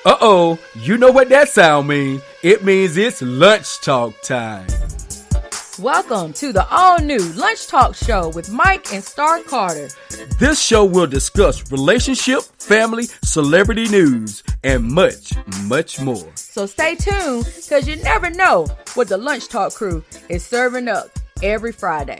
Uh-oh, you know what that sound means. It means it's lunch talk time. Welcome to the all-new Lunch Talk Show with Mike and Star Carter. This show will discuss relationship, family, celebrity news, and much, much more. So stay tuned, because you never know what the Lunch Talk crew is serving up every Friday.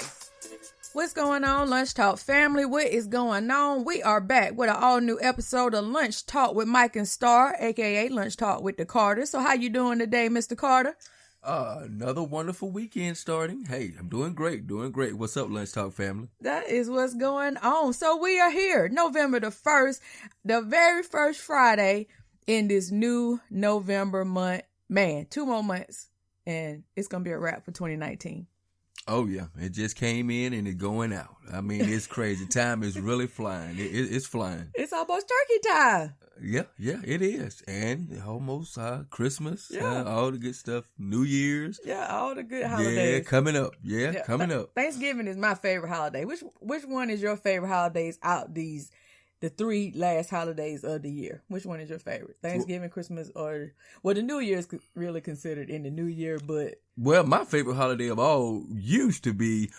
What's going on, Lunch Talk family? What is going on? We are back with an all-new episode of Lunch Talk with Mike and Star, a.k.a. Lunch Talk with the Carter. So how you doing today, Mr. Carter? Another wonderful weekend starting. Hey, I'm doing great. What's up, Lunch Talk family? That is what's going on. So we are here, November the 1st, the very first Friday in this new November month. Man, 2 more months, and it's going to be a wrap for 2019. Oh, yeah. It just came in and it's going out. I mean, it's crazy. Time is really flying. It's flying. It's almost turkey time. Yeah, it is. And almost Christmas, all the good stuff, New Year's. Yeah, all the good holidays. Yeah, coming up. Coming up. Thanksgiving is my favorite holiday. Which one is your favorite holidays out the 3 last holidays of the year? Which one is your favorite? Thanksgiving, Christmas, or... Well, the New Year is really considered in the New Year, but... Well, my favorite holiday of all used to be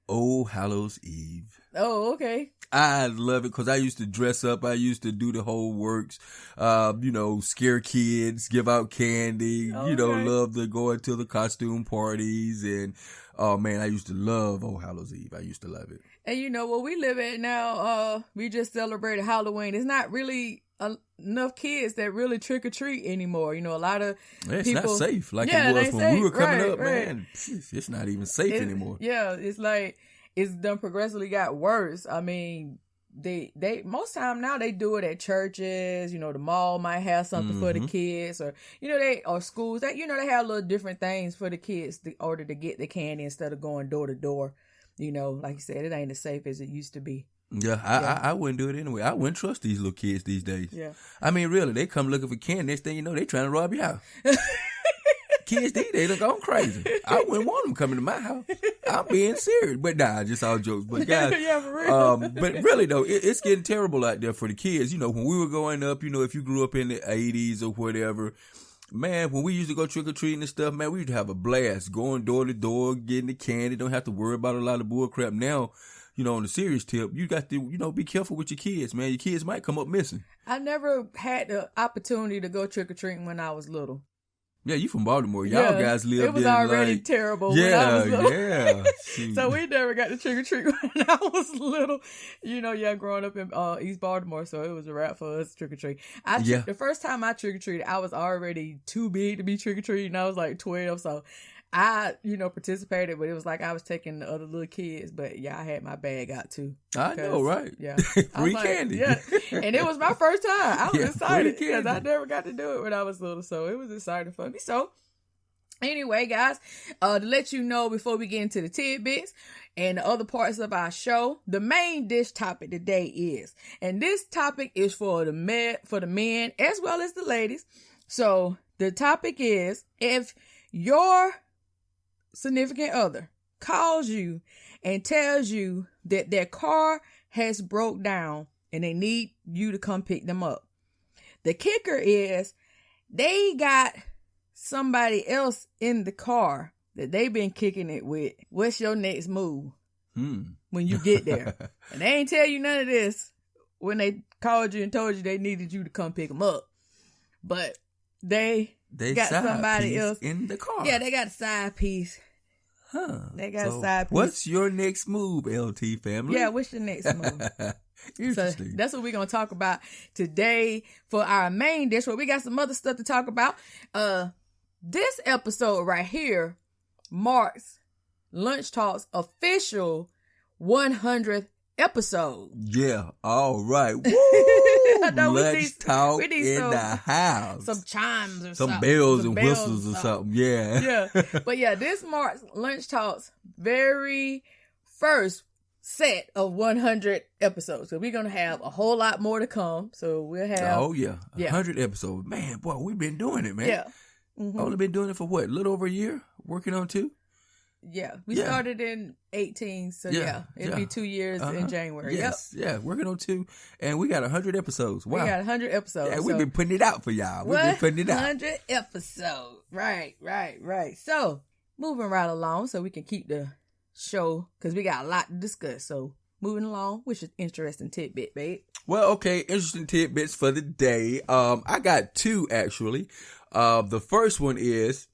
Old Hallows Eve. Oh, okay. I love it because I used to dress up. I used to do the whole works, scare kids, give out candy, Okay. love to go into the costume parties. And, oh, man, I used to love Old Hallows Eve. I used to love it. And where we live at now, we just celebrated Halloween. It's not really enough kids that really trick or treat anymore. A lot of it's people... not safe like it was when we were coming up, man. It's not even safe anymore. Yeah, it's like it's done progressively got worse. I mean, they most time now they do it at churches. The mall might have something for the kids, or or schools that they have little different things for the kids in order to get the candy instead of going door to door. Like you said, it ain't as safe as it used to be. Yeah, I wouldn't do it anyway. I wouldn't trust these little kids these days. Yeah. I mean, really, they come looking for candy. Next thing you know, they trying to rob your house. Kids these days look all crazy. I wouldn't want them coming to my house. I'm being serious. But nah, just all jokes. But guys, yeah, for real. but really though, it's getting terrible out there for the kids. When we were growing up, if you grew up in the 80s or whatever, man, when we used to go trick-or-treating and stuff, man, we used to have a blast going door to door, getting the candy. Don't have to worry about a lot of bull crap. Now, on the serious tip, you got to, be careful with your kids, man. Your kids might come up missing. I never had the opportunity to go trick-or-treating when I was little. Yeah, you from Baltimore. Y'all guys live there. It was already terrible when I was little. So we never got to trick-or-treat when I was little. Growing up in East Baltimore, so it was a wrap for us trick-or-treat. The first time I trick-or-treated, I was already too big to be trick-or-treating. I was like 12, so I, participated, but it was like I was taking the other little kids. But yeah, I had my bag out too. I know, right? Yeah. Free candy. Yeah. And it was my first time. I was excited because I never got to do it when I was little. So it was exciting for me. So anyway, guys, to let you know before we get into the tidbits and the other parts of our show, the main dish topic today is, and this topic is for the men as well as the ladies. So the topic is, if your significant other calls you and tells you that their car has broke down and they need you to come pick them up. The kicker is they got somebody else in the car that they've been kicking it with. What's your next move when you get there? And they ain't tell you none of this when they called you and told you they needed you to come pick them up. But they got somebody else in the car. Yeah, they got a side piece. Huh. They got a side piece. What's your next move, LT family? Yeah, what's your next move? Interesting. So that's what we're going to talk about today for our main dish. But we got some other stuff to talk about. This episode right here marks Lunch Talk's official 100th episode. Yeah, all right. Woo! Lunch Talk in the house. Some chimes or some something. Bells and whistles or something. Yeah. Yeah. But yeah, this marks Lunch Talk's very first set of 100 episodes. So we're going to have a whole lot more to come. So we'll have... Oh, yeah. 100 episodes. Man, boy, we've been doing it, man. Yeah. Only been doing it for what? A little over a year? Working on 2? We started in 18, so it'd be 2 years in January. Yes, working on 2, and we got 100 episodes. Wow, we got 100 episodes. Yeah, we've been putting it out for y'all. We've been putting it out. 100 episodes. Right. So moving right along, so we can keep the show because we got a lot to discuss. So moving along, which is interesting tidbit, babe. Well, okay, interesting tidbits for the day. I got 2 actually. The first one is.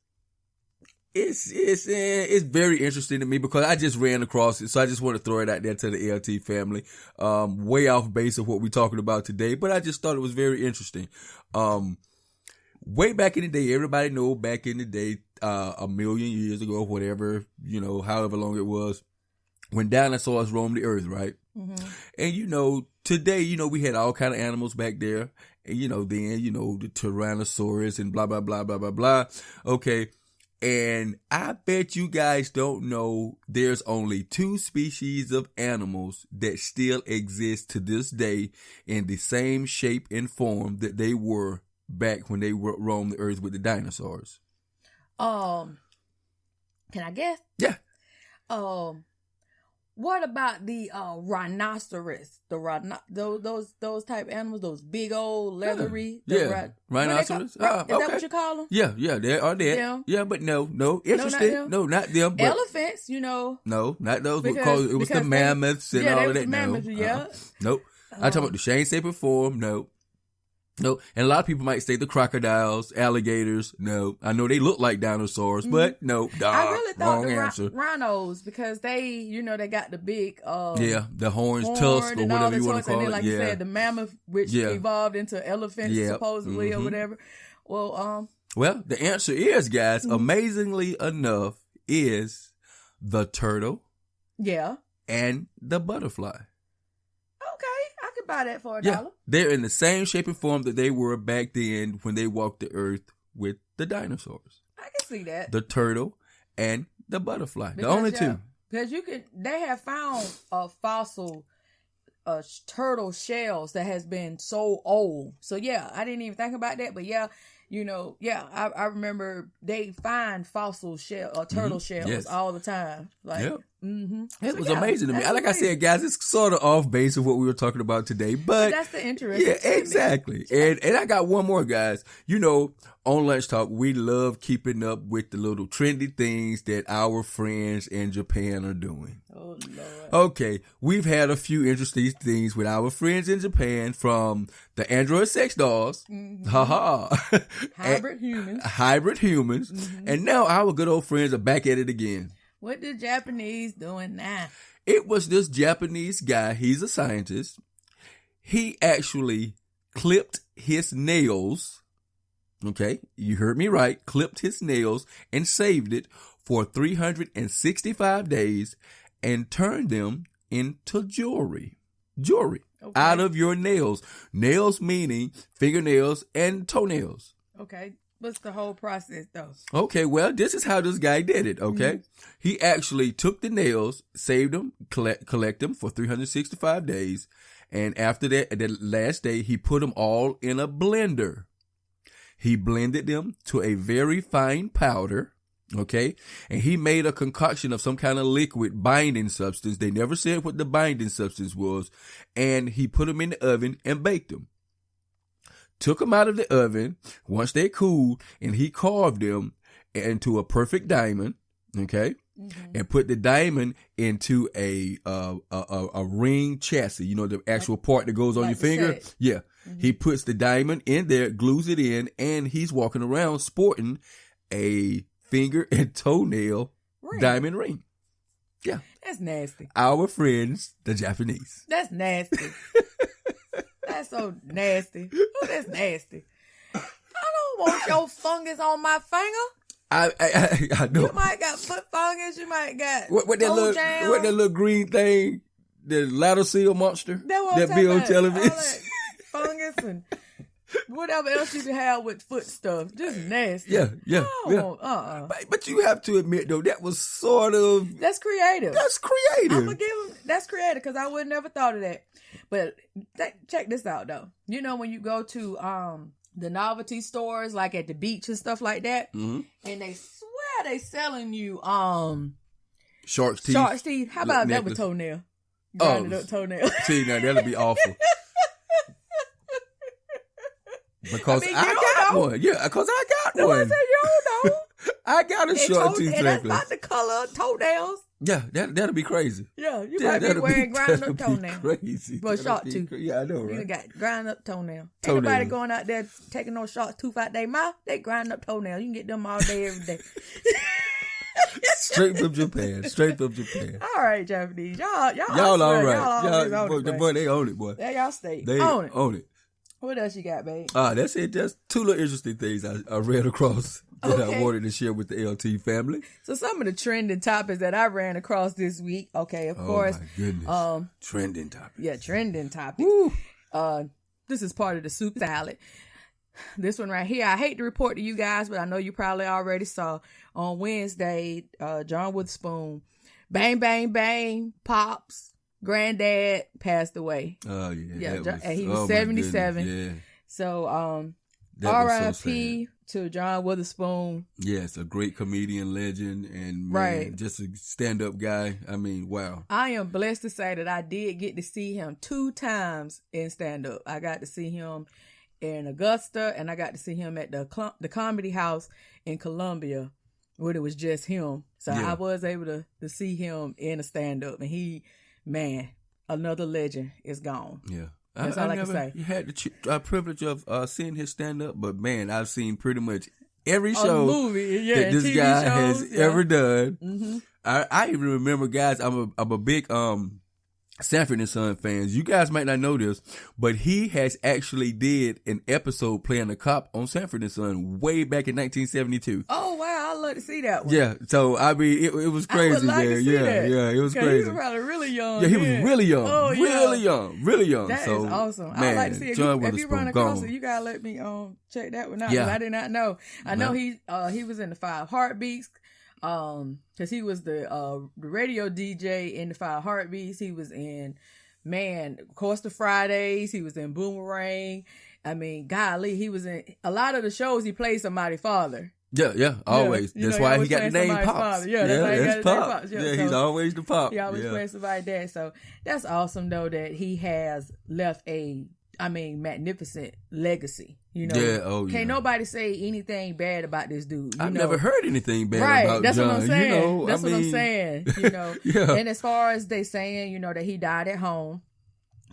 It's very interesting to me because I just ran across it, so I just want to throw it out there to the LT family. Way off base of what we're talking about today, but I just thought it was very interesting. Way back in the day, everybody know back in the day, 1,000,000 years ago, whatever, however long it was, when dinosaurs roamed the earth, right? Mm-hmm. And today, we had all kind of animals back there, and then the Tyrannosaurus and blah blah blah blah blah blah. Okay. And I bet you guys don't know there's only 2 species of animals that still exist to this day in the same shape and form that they were back when they roamed the earth with the dinosaurs. Can I guess? Yeah. What about the rhinoceros? Those type animals, those big old leathery. Rhinoceros. Is that what you call them? Yeah, they are there. Them? Yeah, but no, interesting. No, not them. But elephants, No, not those. Because it was the mammoths and all of that. Mammoths, Nope. I'm talking about the Shane Saper form. No. No, and a lot of people might say the crocodiles, alligators. No, I know they look like dinosaurs, but no. I really thought the rhinos because they, they got the big, the horns, tusk, or whatever you want to call it. And then, like you said, the mammoth, which evolved into elephants, supposedly, or whatever. Well, the answer is, guys, amazingly enough, is the turtle. Yeah. And the butterfly. Buy that for $1. They're in the same shape and form that they were back then when they walked the earth with the dinosaurs. I can see that. The turtle and the butterfly. The only 2. Because they have found a fossil turtle shells that has been so old. So I didn't even think about that, but I remember they find fossil turtle shells all the time. It was amazing to me. Like I said, guys, it's sort of off base of what we were talking about today, but that's the interest. Yeah, exactly. And I got one more, guys. On Lunch Talk, we love keeping up with the little trendy things that our friends in Japan are doing. Oh, Lord. Okay, we've had a few interesting things with our friends in Japan, from the Android sex dolls, hybrid humans, and now our good old friends are back at it again. What the Japanese doing now? It was this Japanese guy. He's a scientist. He actually clipped his nails. Okay, you heard me right. Clipped his nails and saved it for 365 days and turned them into jewelry. Out of your nails. Nails meaning fingernails and toenails. Okay. What's the whole process, though? Okay, well, this is how this guy did it, okay? He actually took the nails, saved them, collect them for 365 days, and after that, the last day, he put them all in a blender. He blended them to a very fine powder, okay? And he made a concoction of some kind of liquid binding substance. They never said what the binding substance was, and he put them in the oven and baked them. Took them out of the oven once they cooled, and he carved them into a perfect diamond, okay? And put the diamond into a ring chassis, the actual part that goes on your finger. Yeah. He puts the diamond in there, glues it in, and he's walking around sporting a finger and toenail diamond ring. Yeah. That's nasty. Our friends, the Japanese. That's nasty. That's so nasty. Oh, that's nasty. I don't want your fungus on my finger. I know. You might got foot fungus. You might got what that little green thing, the ladder seal monster that be on television. Fungus and whatever else you can have with foot stuff. Just nasty. Yeah. But you have to admit, though, that was sort of... That's creative. I'm going to give him... That's creative, because I would never thought of that. But check this out, though. When you go to the novelty stores, like at the beach and stuff like that, and they swear they selling you Shark's teeth. Shark's teeth. How about that with toenail? Grinded up toenail. See, now that'll be awful. Because I got one. Yeah, because I got one. You don't know. I got a shark tooth and that's not the color of toenails. Yeah, that'll be crazy. Yeah, you might be wearing grinding up toenail. Crazy. But shark tooth. Yeah, I know, right? You got grinding up toenail. Ain't nobody going out there taking no shark tooth out their mouth. They grinding up toenail. You can get them all day, every day. Straight from Japan. Straight from Japan. All right, Japanese. Y'all all right. Y'all boy, they own it, boy. Yeah, y'all stay. They own it. What else you got, babe? That's it. Just two little interesting things I read across that I wanted to share with the LT family. So some of the trending topics that I ran across this week. Okay, of course. Oh my goodness. Trending topics. Yeah, trending topics. Woo. This is part of the soup salad. This one right here, I hate to report to you guys, but I know you probably already saw on Wednesday, John Witherspoon, bang, bang, bang, Pops, granddad passed away. Oh, yeah. And he was 77. Yeah. So, R.I.P. to John Witherspoon. Yes, a great comedian, legend, and man, just a stand-up guy. I mean, wow. I am blessed to say that I did get to see him 2 times in stand-up. I got to see him in Augusta, and I got to see him at the Comedy House in Columbia, where it was just him. So I was able to see him in a stand-up, and he, man, another legend is gone. Yeah. That's all I can say. You had the privilege of seeing his stand-up, but man, I've seen pretty much every show that this guy has ever done. Mm-hmm. I even remember, guys, I'm a big Sanford & Son fans. You guys might not know this, but he has actually did an episode playing a cop on Sanford & Son way back in 1972. Oh, wow. I'd love to see that one. Yeah. So, I mean, it was crazy, man. Yeah, it was crazy. He was probably really young. Yeah, he was really young. Oh, really young. That is awesome. Man, I'd like to see it. If you run across it, you got to let me check that one out. Yeah. I did not know. I know he was in the 5 Heartbeats. Cause he was the radio DJ in the 5 Heartbeats. He was in, of course, the Fridays. He was in Boomerang. I mean, golly, he was in a lot of the shows. He played somebody's father. Yeah, always. That's why he got the name Pops. Father. Yeah, that's why he got the name Pops. Yeah, he's always the Pop. He always playing somebody's dad. So that's awesome, though, that he has left magnificent legacy. Can't nobody say anything bad about this dude. I've never heard anything bad about that's John. What I'm saying. That's what I'm saying. Yeah. And as far as they saying, that he died at home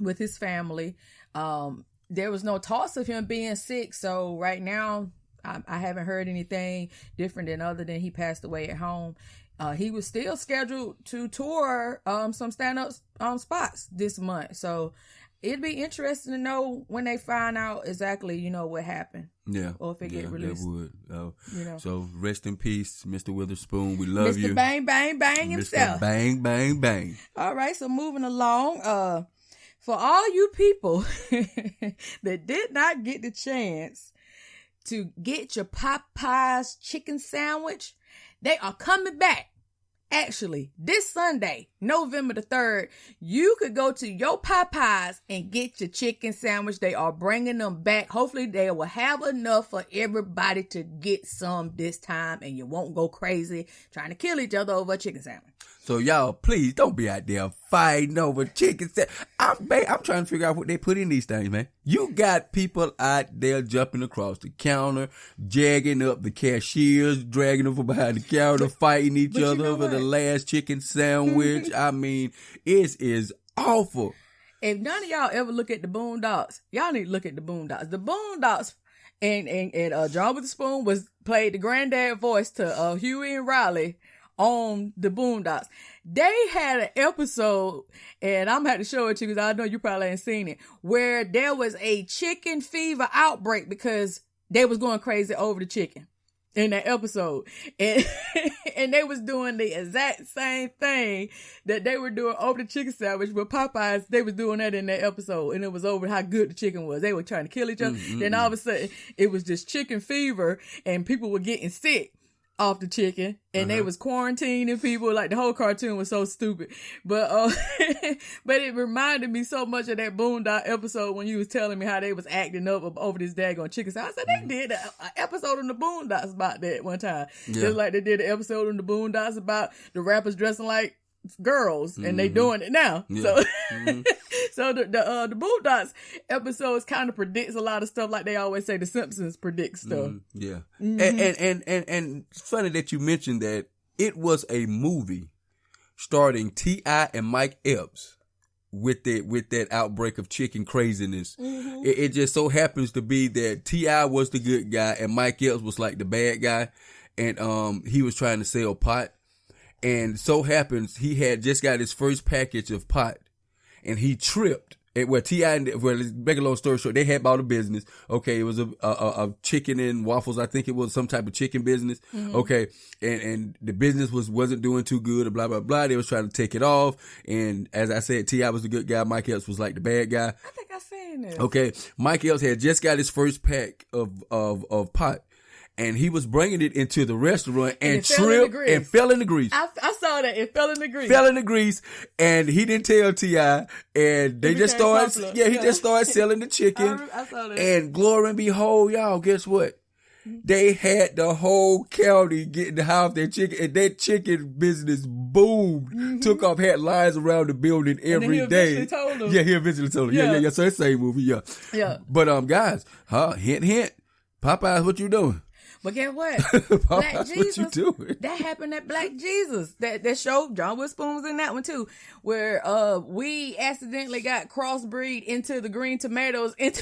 with his family, there was no talks of him being sick. So right now, I haven't heard anything different other than he passed away at home. He was still scheduled to tour some stand-up spots this month. So it'd be interesting to know when they find out exactly, what happened. Yeah. Or if it get released. It would. So rest in peace, Mr. Witherspoon. We love you. Mr. Bang, bang, bang himself. Mr. Bang, bang, bang. All right. So moving along, for all you people that did not get the chance to get your Popeyes chicken sandwich, they are coming back. Actually, this Sunday, November the 3rd, you could go to your Popeyes and get your chicken sandwich. They are bringing them back. Hopefully, they will have enough for everybody to get some this time, and you won't go crazy trying to kill each other over a chicken sandwich. So y'all, please don't be out there fighting over chicken sandwich. I'm trying to figure out what they put in these things, man. You got people out there jumping across the counter, jagging up the cashiers, dragging them from behind the counter, fighting each other over the last chicken sandwich. I mean, it is awful. If none of y'all ever look at the Boondocks, y'all need to look at the Boondocks. The Boondocks and John Witherspoon played the granddad voice to Huey and Riley on the Boondocks. They had an episode, and I'm going to have to show it to you because I know you probably ain't seen it, where there was a chicken fever outbreak because they was going crazy over the chicken in that episode. And they was doing the exact same thing that they were doing over the chicken sandwich with Popeyes. They was doing that in that episode, and it was over how good the chicken was. They were trying to kill each other. Then all of a sudden, it was just chicken fever, and people were getting sick. off the chicken, and they was quarantining people. Like, the whole cartoon was so stupid, but but it reminded me so much of that Boondock episode when you was telling me how they was acting up over this daggone chicken. So I said they did an episode on the Boondocks about that one time, just like they did an episode on the Boondocks about the rappers dressing like girls, and they doing it now. So so the Boondocks episodes kind of predicts a lot of stuff, like they always say the Simpsons predict stuff. And it's funny that you mentioned that it was a movie starring T.I. and Mike Epps with that outbreak of chicken craziness. It just so happens to be that T.I. was the good guy and Mike Epps was like the bad guy, and he was trying to sell pot. And so happens he had just got his first package of pot, and he tripped. Well, T.I., make a long story short, they had bought a business. Okay, it was a chicken and waffles. I think it was some type of chicken business. Okay, and the business wasn't doing too good. Blah blah blah. They was trying to take it off. And as I said, T.I. was the good guy. Mike Epps was like the bad guy. I think I seen this. Okay, Mike Epps had just got his first pack of pot. And he was bringing it into the restaurant and tripped and fell in the grease. I saw that. It fell in the grease. Fell in the grease. And he didn't tell T.I. And they just started, he just started selling the chicken. I saw that. And glory and behold, y'all, guess what? They had the whole county getting to have their chicken, and that chicken business boomed. Took off, had lines around the building every day. He told them. Yeah, he eventually told them. Yeah. So it's the same movie, Yeah. But, guys, hint, Popeyes, what you doing? But guess what? Black Jesus, what you doing? that happened at Black Jesus. That show, John Witherspoon was in that one too, where we accidentally got crossbreed into the green tomatoes, and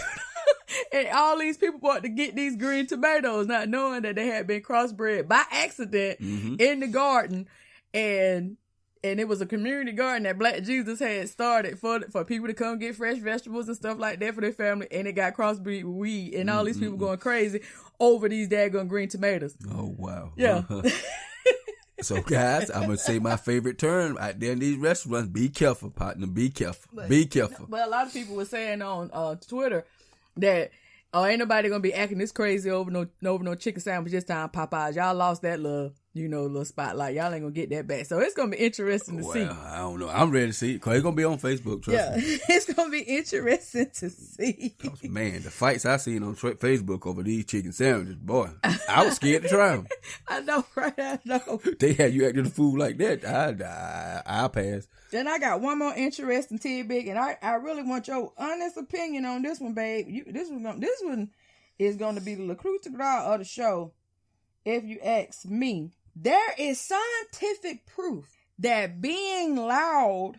all these people bought to get these green tomatoes, not knowing that they had been crossbred by accident in the garden, and it was a community garden that Black Jesus had started for people to come get fresh vegetables and stuff like that for their family, and it got crossbreed with weed, and all these people going crazy over these daggone green tomatoes. Oh, wow. Yeah. So, guys, I'm going to say my favorite term out there in these restaurants. Be careful, partner. Be careful. Be careful. But a lot of people were saying on Twitter that, ain't nobody going to be acting this crazy over no chicken sandwich this time, Popeyes. Y'all lost that little spotlight. Y'all ain't gonna get that back. So it's gonna be interesting to see. I don't know. I'm ready to see it because it's gonna be on Facebook. Trust me. It's gonna be interesting to see. Man, the fights I seen on Facebook over these chicken sandwiches, boy, I was scared to try them. I know, right? I know. They had you acting the fool like that. I pass. Then I got one more interesting tidbit, and I really want your honest opinion on this one, babe. This one is going to be the coup de grace of the show. If you ask me, there is scientific proof that being loud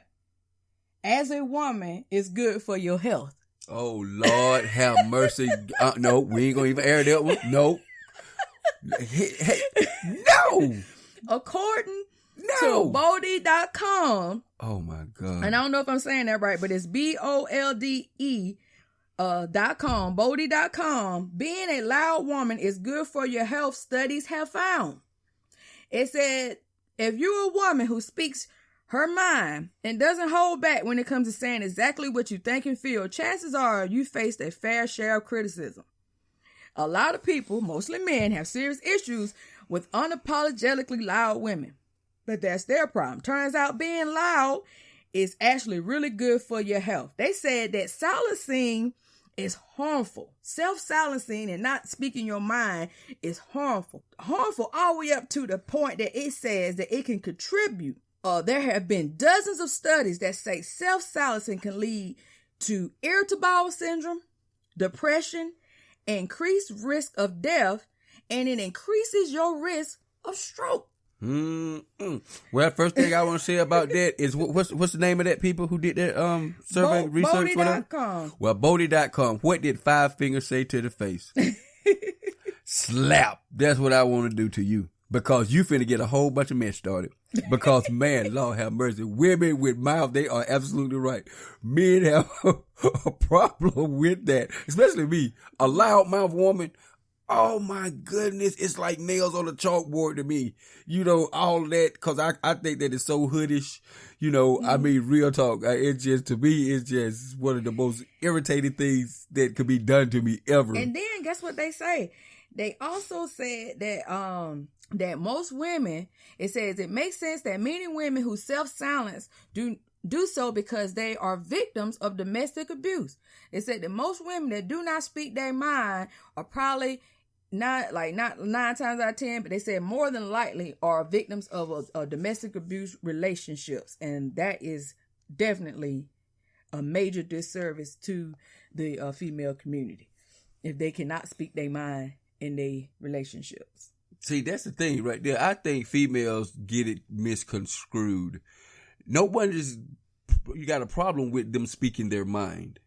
as a woman is good for your health. Oh, Lord, have mercy. No, we ain't going to even air that one. No. Hey, no. According to Boldy.com. Oh, my God. And I don't know if I'm saying that right, but it's BOLDE. .com, Boldy.com, being a loud woman is good for your health, studies have found. It said, if you're a woman who speaks her mind and doesn't hold back when it comes to saying exactly what you think and feel, chances are you faced a fair share of criticism. A lot of people, mostly men, have serious issues with unapologetically loud women. But that's their problem. Turns out being loud is actually really good for your health. They said that silencing is harmful. Self-silencing and not speaking your mind is harmful. Harmful all the way up to the point that it says that it can contribute. There have been dozens of studies that say self-silencing can lead to irritable bowel syndrome, depression, increased risk of death, and it increases your risk of stroke. Well, first thing I want to say about that is what's the name of that people who did that survey research? Boldy.com. Well, Boldy.com. What did Five Fingers say to the face? Slap. That's what I want to do to you because you finna get a whole bunch of mess started. Because man, Lord have mercy, women with mouth, they are absolutely right. Men have a problem with that, especially me, a loud mouth woman. Oh my goodness, it's like nails on a chalkboard to me. You know, all that, because I think that it's so hoodish. You know, I mean, real talk. It's just, to me, it's just one of the most irritating things that could be done to me ever. And then, guess what they say? They also said that that most women, it says it makes sense that many women who self-silence do so because they are victims of domestic abuse. It said that most women that do not speak their mind are probably not 9 times out of 10, but they said more than likely are victims of a domestic abuse relationships. And that is definitely a major disservice to the female community if they cannot speak their mind in their relationships. See, that's the thing right there. I think females get it misconstrued. You got a problem with them speaking their mind.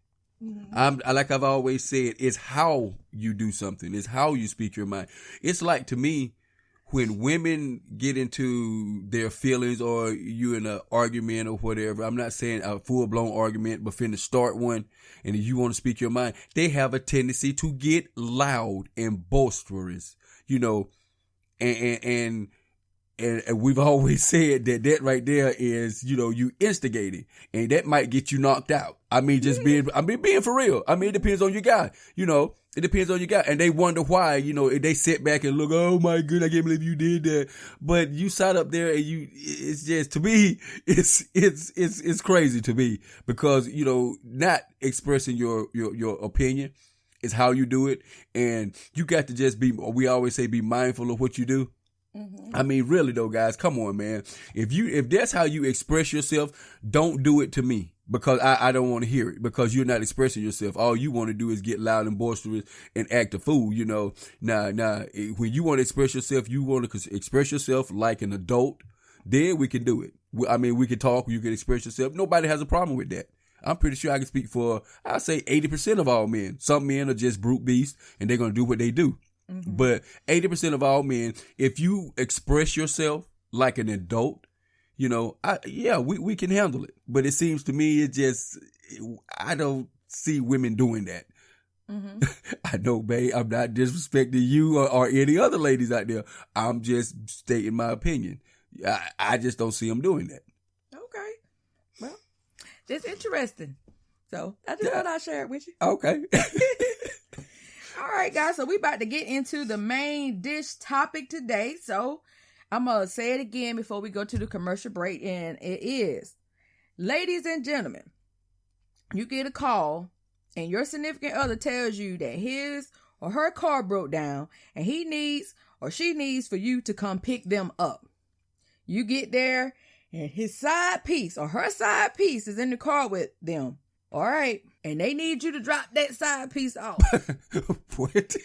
Mm-hmm. Like I've always said, it's how you do something. It's how you speak your mind. It's like, to me, when women get into their feelings or you in an argument or whatever, I'm not saying a full-blown argument, but finna start one, and if you want to speak your mind, they have a tendency to get loud and boisterous, and we've always said that right there is, you instigating, and that might get you knocked out. I mean, being for real. I mean, it depends on your guy, it depends on your guy. And they wonder why, if they sit back and look, oh my goodness, I can't believe you did that. But you sat up there and it's just, to me, it's crazy to me because, not expressing your opinion is how you do it. And you got to just we always say, be mindful of what you do. I mean, really though, guys, come on, man. If that's how you express yourself, don't do it to me because I don't want to hear it because you're not expressing yourself. All you want to do is get loud and boisterous and act a fool, Nah, when you want to express yourself, you want to express yourself like an adult, then we can do it. I mean, we can talk, you can express yourself. Nobody has a problem with that. I'm pretty sure I can speak for, I'll say 80% of all men. Some men are just brute beasts and they're going to do what they do. Mm-hmm. But 80% of all men, if you express yourself like an adult, we can handle it. But it seems to me, I don't see women doing that. Mm-hmm. I know, babe, I'm not disrespecting you or any other ladies out there. I'm just stating my opinion. I just don't see them doing that. Okay. Well, that's interesting. So I just thought I'd share it with you. Okay. All right, guys. So we about to get into the main dish topic today. So I'm going to say it again before we go to the commercial break. And it is, ladies and gentlemen, you get a call and your significant other tells you that his or her car broke down and he needs or she needs for you to come pick them up. You get there and his side piece or her side piece is in the car with them. All right. And they need you to drop that side piece off. What?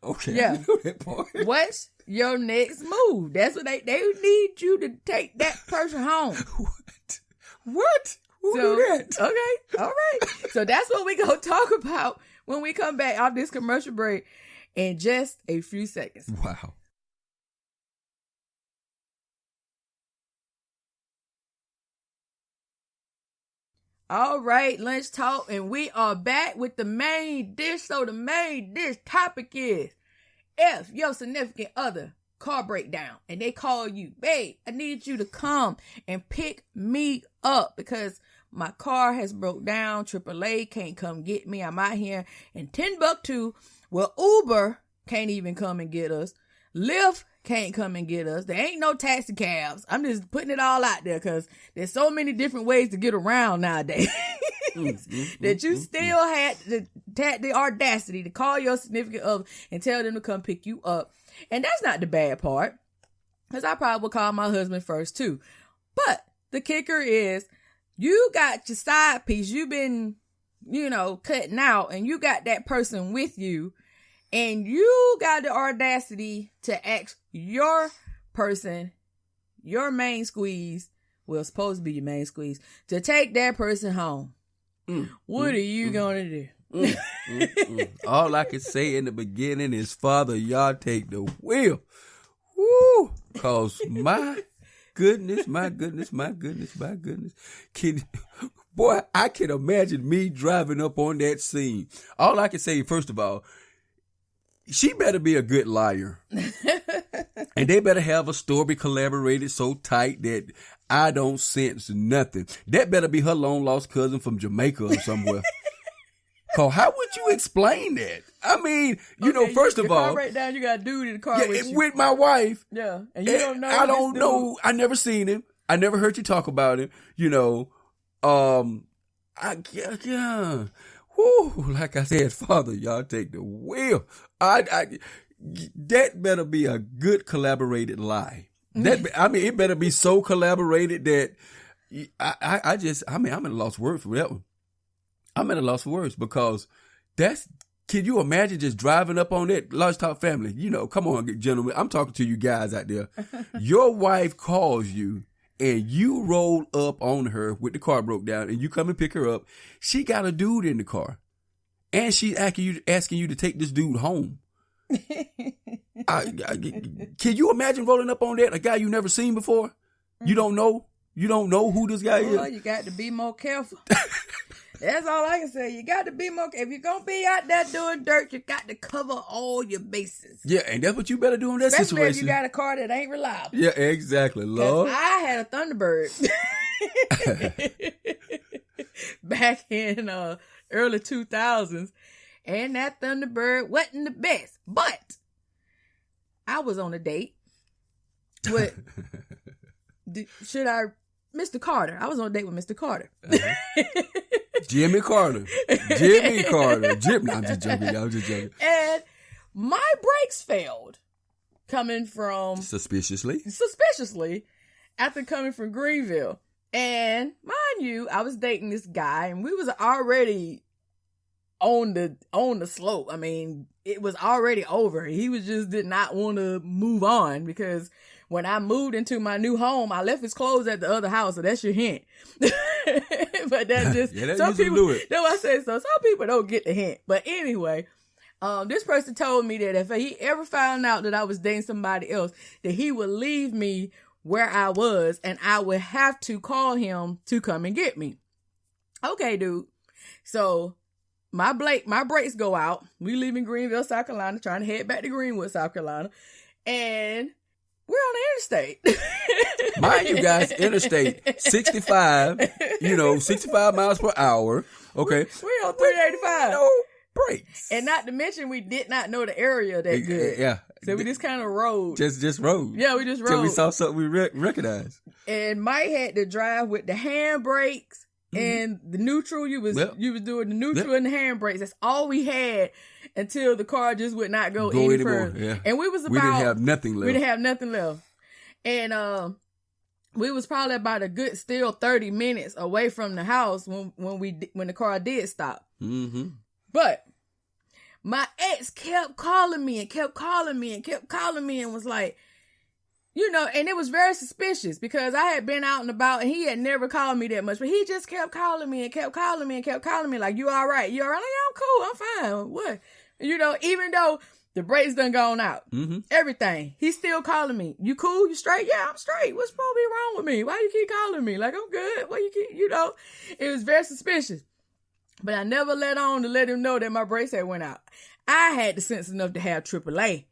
Okay. Yeah. I know that part. What's your next move? That's what they need you to take that person home. What? Who do that? Okay. All right. So that's what we going to talk about when we come back off this commercial break in just a few seconds. Wow. All right, Lunch Talk, and we are back with the main dish. So the main dish topic is, if your significant other car breakdown and they call you, babe, I need you to come and pick me up because my car has broke down. AAA can't come get me. I'm out here in Timbuktu. Well, Uber can't even come and get us. Lyft can't come and get us. There ain't no taxi cabs. I'm just putting it all out there because there's so many different ways to get around nowadays that you still had the audacity to call your significant other and tell them to come pick you up. And that's not the bad part because I probably would call my husband first too. But the kicker is you got your side piece. You've been, cutting out and you got that person with you. And you got the audacity to ask your person, your main squeeze, well, supposed to be your main squeeze, to take that person home. What are you going to do? All I can say in the beginning is, Father, y'all take the wheel. Woo! Cause my goodness. Boy, I can imagine me driving up on that scene. All I can say, first of all, she better be a good liar. And they better have a story collaborated so tight that I don't sense nothing. That better be her long lost cousin from Jamaica or somewhere. Cause how would you explain that? I mean, you know, first of all, car break down, you got a dude in the car with my wife. Yeah, and you don't know. I don't know. I never seen him. I never heard you talk about him. You know, yeah. Whoo, like I said, Father, y'all take the wheel. That better be a good collaborated lie. It better be so collaborated that I'm at a loss of words for that one. I'm at a loss of words because can you imagine just driving up on that Large Talk family? You know, come on, gentlemen. I'm talking to you guys out there. Your wife calls you and you roll up on her with the car broke down and you come and pick her up. She got a dude in the car and she's asking you to take this dude home. Can you imagine rolling up on that? A guy you never seen before? You don't know who this guy is? Well, you got to be more careful. That's all I can say. You got to be more careful. If you're going to be out there doing dirt, you got to cover all your bases. Yeah, and that's what you better do in that Especially situation. Especially if you got a car that ain't reliable. Yeah, exactly. Lord. I had a Thunderbird back in early 2000s, and that Thunderbird wasn't the best. But I was on a date with... Mr. Carter. I was on a date with Mr. Carter. Jimmy Carter. No, I'm just joking. And my brakes failed coming from... Suspiciously, after coming from Greenville. And mind you, I was dating this guy and we was already on the slope. I mean, it was already over. He did not want to move on because when I moved into my new home, I left his clothes at the other house. So that's your hint. But that's just, some people do it. That's what I said. So some people don't get the hint. But anyway, this person told me that if he ever found out that I was dating somebody else, that he would leave me where I was and I would have to call him to come and get me. Okay, dude. So my brakes go out. We leave in Greenville, South Carolina, trying to head back to Greenwood, South Carolina. And we're on the interstate. Mind you guys, interstate 65, 65 miles per hour. Okay. We're on 385. No brakes. And not to mention, we did not know the area that good. Yeah. So we just kind of rode. Just rode. Yeah, we just rode. Till we saw something we recognized. And Mike had to drive with the hand brakes and the neutral. You was doing the neutral and the hand brakes. That's all we had until the car just would not go any further. Yeah. And we didn't have nothing left. And we was probably about a good still 30 minutes away from the house when the car did stop. Mm-hmm. But my ex kept calling me and was like, and it was very suspicious because I had been out and about and he had never called me that much, but he just kept calling me like, you all right? You all right? Like, yeah, I'm cool. I'm fine. What? Even though the brakes done gone out, everything, he's still calling me. You cool? You straight? Yeah, I'm straight. What's probably wrong with me? Why you keep calling me? Like, I'm good. Why you keep, it was very suspicious. But I never let on to let him know that my brakes had went out. I had the sense enough to have AAA.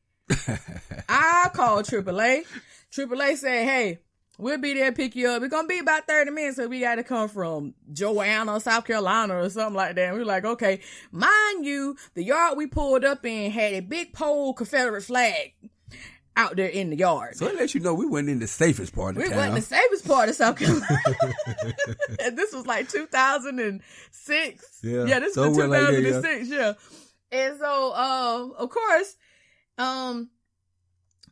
I called AAA. AAA said, hey, we'll be there to pick you up. It's going to be about 30 minutes, so we got to come from Joanna, South Carolina or something like that. And we were like, okay. Mind you, the yard we pulled up in had a big pole Confederate flag out there in the yard. So it lets you know we wasn't in the safest part of town. We wasn't the safest part of South Carolina. And this was like 2006. Yeah, this was 2006, yeah. And so, of course,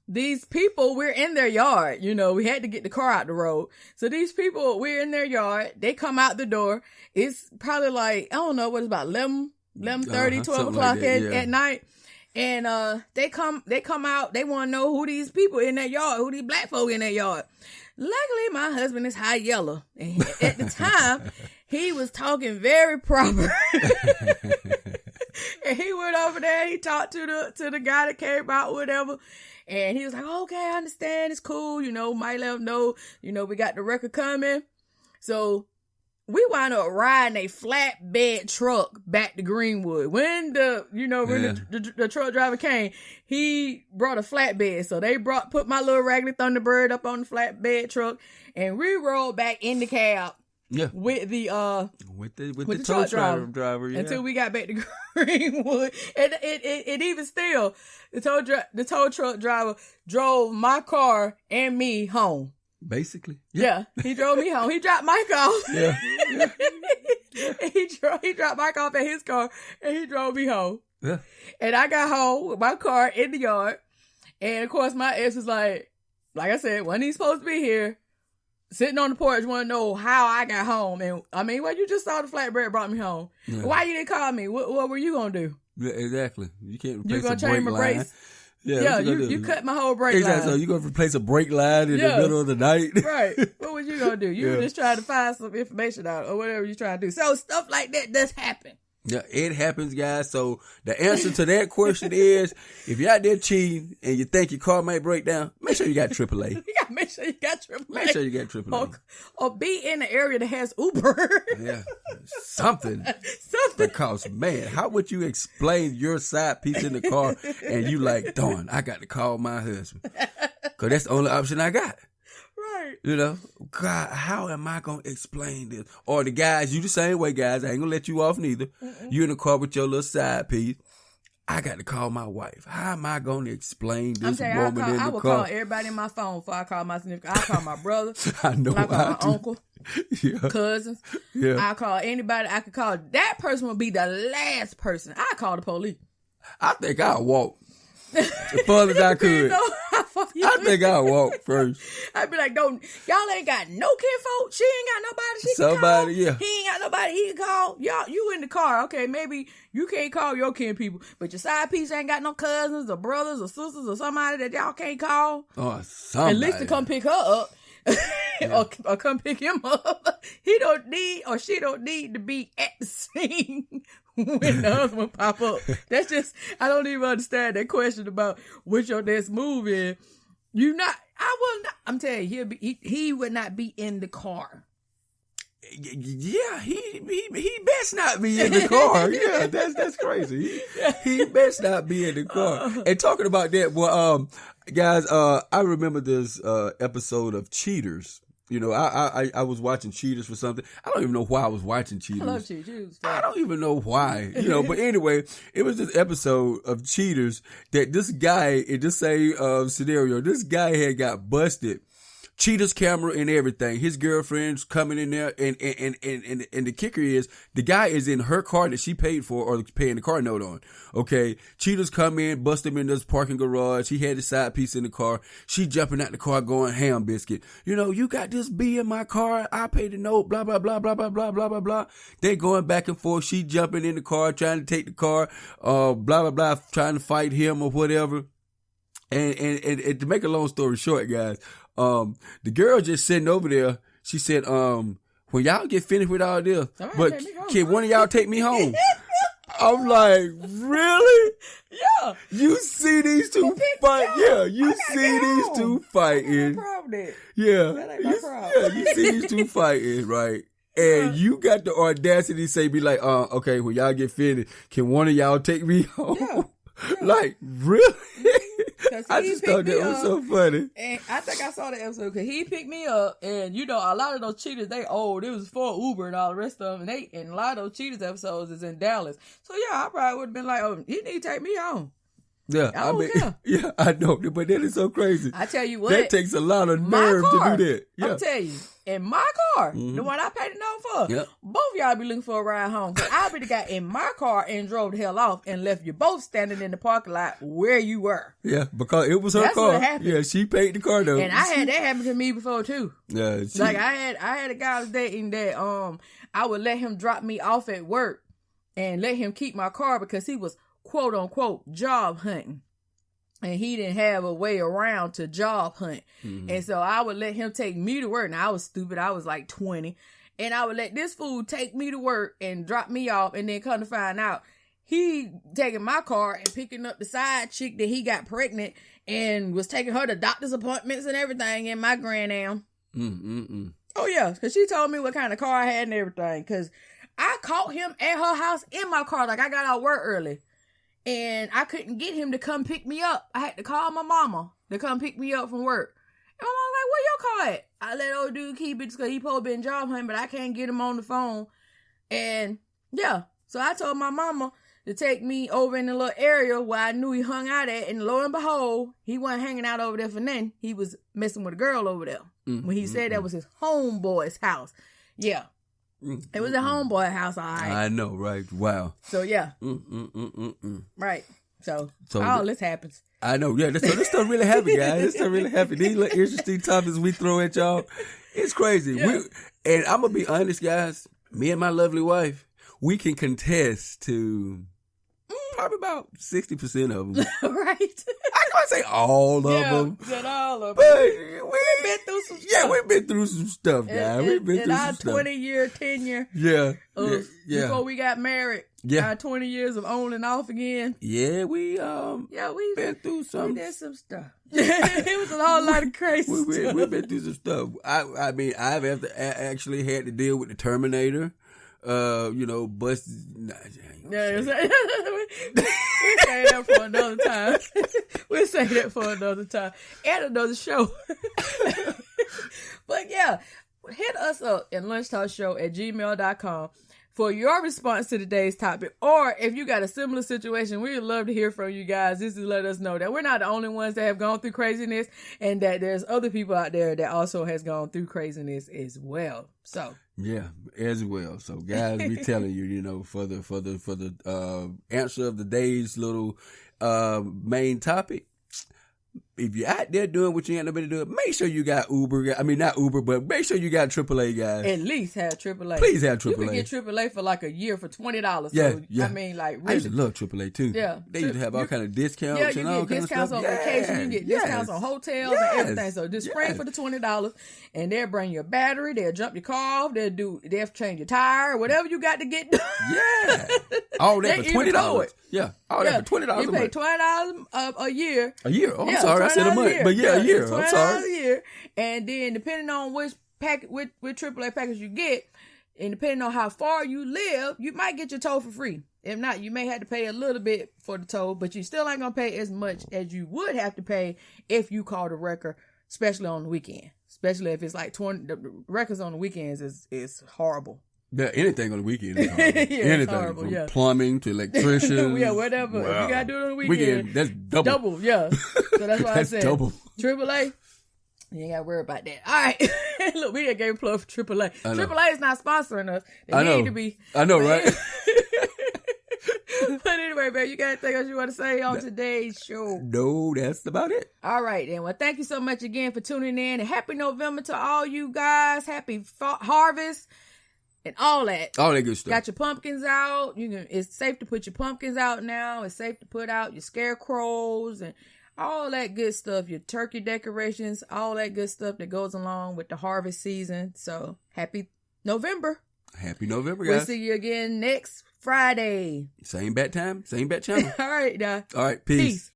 these people, we're in their yard. We had to get the car out the road. So these people, we're in their yard. They come out the door. It's probably like, I don't know, what it's about 11:30, 12 o'clock at night. And they come out. They want to know who these people in that yard, who these black folk in that yard. Luckily, my husband is high yellow. And at the time, he was talking very proper. And he went over there. He talked to the guy that came out, whatever. And he was like, okay, I understand. It's cool. Might let him know, we got the record coming. So we wound up riding a flatbed truck back to Greenwood. When the truck driver came, he brought a flatbed. So they put my little raggedy Thunderbird up on the flatbed truck and we rolled back in the cab Yeah. With the tow truck driver. Yeah. Until we got back to Greenwood, and it even still, the tow truck driver drove my car and me home. Basically, yeah, he drove me home. He dropped Mike off. Yeah. he dropped Mike off at his car, and he drove me home. Yeah. And I got home with my car in the yard, and of course my ex was like I said, when he's supposed to be here, sitting on the porch, want to know how I got home. And I mean, well, you just saw the flatbread brought me home. Yeah. Why you didn't call me? What were you gonna do? Yeah, exactly. You can't replace a brake line. Brakes? Yeah, you cut my whole brake line. So you gonna replace a brake line in the middle of the night? Right. What was you gonna do? You were just trying to find some information out or whatever you're trying to do. So stuff like that does happen. Yeah, it happens, guys. So the answer to that question is, if you're out there cheating and you think your car might break down, make sure you got AAA. You gotta make sure you got AAA. Make sure you got AAA. Or be in an area that has Uber. Yeah, something. Because, man, how would you explain your side piece in the car and you like, darn, I got to call my husband. Because that's the only option I got. You know, God, how am I going to explain this? Or the guys, you the same way, guys. I ain't going to let you off neither. You in the car with your little side piece. I got to call my wife. How am I going to explain this woman in the car? I will call everybody in my phone before I call my significant. I call my brother. I know. I call my uncle. Cousins. Yeah. I call anybody I could call. That person would be the last person. I call the police. I think I'll walk. As far as I could. I think I'll walk first. I'd be like, y'all ain't got no kinfolk. She ain't got nobody can call. Yeah. He ain't got nobody he can call. Y'all, you in the car. Okay, maybe you can't call your kin people, but your side piece ain't got no cousins or brothers or sisters or somebody that y'all can't call. Oh, somebody. At least to come pick her up. or come pick him up. He don't need or she don't need to be at the scene when the husband pop up. That's just, I don't even understand that question about which your next move is. I'm telling you, he would not be in the car. Yeah, he best not be in the car. Yeah, that's crazy. He best not be in the car. And talking about that, well, guys, I remember this episode of Cheaters. You know, I was watching Cheaters for something. I don't even know why I was watching Cheaters. I love Cheaters. I don't even know why. You know, but anyway, it was this episode of Cheaters that this guy, in this same scenario, this guy had got busted. Cheaters camera and everything. His girlfriend's coming in there, and the kicker is the guy is in her car that she paid for or paying the car note on. Okay, Cheaters come in, bust him in this parking garage. He had his side piece in the car. She jumping out the car going ham biscuit. You know, you got this B in my car. I paid the note. Blah blah blah blah blah blah blah blah blah. They going back and forth. She jumping in the car, trying to take the car. Blah blah blah, trying to fight him or whatever. And to make a long story short, guys. The girl just sitting over there, she said, when y'all get finished with all this, but can one of y'all take me home? I'm like, really? Yeah. You see these two fight? Yeah, you see these two fighting. Yeah. That ain't my problem. Yeah, you see these two fighting, right? And you got the audacity to say, be like, okay, when y'all get finished, can one of y'all take me home? Yeah. Like, really? I just thought that was so funny. And I think I saw the episode because he picked me up, and you know, a lot of those cheaters, they old. It was for Uber and all the rest of them, and a lot of those cheaters episodes is in Dallas. So yeah, I probably would have been like, oh, you need to take me home. Yeah, I mean, yeah, I know, but that is so crazy. I tell you what, that takes a lot of nerve to do that. Yeah. I'll tell you, in my car, the one I paid the note for, both y'all be looking for a ride home. Cause I be the guy in my car and drove the hell off and left you both standing in the parking lot where you were. Yeah, because it was her car. What happened. Yeah, she paid the car though. And I had that happen to me before too. Yeah, like I had a guy I was dating that I would let him drop me off at work and let him keep my car because he was quote unquote job hunting. And he didn't have a way around to job hunt. Mm-hmm. And so I would let him take me to work. Now I was stupid. I was like 20. And I would let this fool take me to work and drop me off. And then come to find out, he taking my car and picking up the side chick that he got pregnant and was taking her to doctor's appointments and everything in my Grand Am. Oh yeah. Cause she told me what kind of car I had and everything. Cause I caught him at her house in my car. Like I got out of work early. And I couldn't get him to come pick me up. I had to call my mama to come pick me up from work. And my mom was like, where your car at? I let old dude keep it because he probably been job hunting, but I can't get him on the phone. And yeah, so I told my mama to take me over in the little area where I knew he hung out at. And lo and behold, he wasn't hanging out over there for nothing. He was messing with a girl over there. When he said that was his homeboy's house. Yeah. It was a homeboy house, all right. I know, right? Wow. So, yeah. Right. So all this happens. I know, yeah. This stuff really happy, guys. This stuff really happy. These little interesting topics we throw at y'all, it's crazy. Yeah. And I'm going to be honest, guys. Me and my lovely wife, we can contest to probably about 60% of them. Right. I can't say all of them. Not all of them. But we've been through some stuff. Yeah, we've been through some stuff, guys. We've been through some stuff. In our 20-year tenure. Yeah. Before we got married. Yeah. Our 20 years of on and off again. Yeah, we've been through some. We did some stuff. It was a whole lot of crazy stuff. We've been through some stuff. I mean, I've actually had to deal with the Terminator. Bust. We'll say that for another time. We'll say that for another time and another show. But yeah, hit us up at lunchtalkshow@gmail.com for your response to today's topic. Or if you got a similar situation, we'd love to hear from you guys. Just to let us know that we're not the only ones that have gone through craziness and that there's other people out there that also has gone through craziness as well. So yeah, as well. So guys, we telling you, for the answer of the day's little main topic. If you're out there doing what you ain't nobody doing, make sure you got Uber. I mean, not Uber, but make sure you got AAA, guys. At least have AAA. Please have AAA. You can get AAA for like a year for $20. Yeah, so, yeah. I mean, like, really. I used to love AAA too. Yeah. They used to have all kind of discounts Yeah, you and all get kind of discounts stuff. on vacation. You can get discounts on hotels and everything. So just spring for the $20 and they'll bring you a battery. They'll jump your car off. They'll change your tire, whatever you got to get done. Yeah. All that for $20. Yeah. All that for $20 You pay $20 a year. A year? Oh, I'm sorry. I said a month. But a year. I'm sorry. $20 a year. And then depending on which with AAA package you get, and depending on how far you live, you might get your tow for free. If not, you may have to pay a little bit for the tow, but you still ain't gonna pay as much as you would have to pay if you called a wrecker, especially on the weekend. Especially if it's like 20, the wreckers on the weekends is horrible. Yeah, anything on the weekend is horrible. Anything horrible, from plumbing to electrician. Yeah, whatever. Wow. If you gotta do it on the weekend, that's double. Double, yeah. So that's why I said double. AAA. You ain't got to worry about that. All right. Look, we gave a plug for AAA. AAA is not sponsoring us. They need to be. I know, right? But anyway, man, you got anything else you want to say on today's show? No, that's about it. All right, then. Well, thank you so much again for tuning in. And happy November to all you guys. Happy harvest and all that. All that good stuff. Got your pumpkins out. It's safe to put your pumpkins out now. It's safe to put out your scarecrows and all that good stuff, your turkey decorations, all that good stuff that goes along with the harvest season. So, happy November. Happy November, guys. We'll see you again next Friday. Same bat time, same bat channel. All right, now. All right, peace.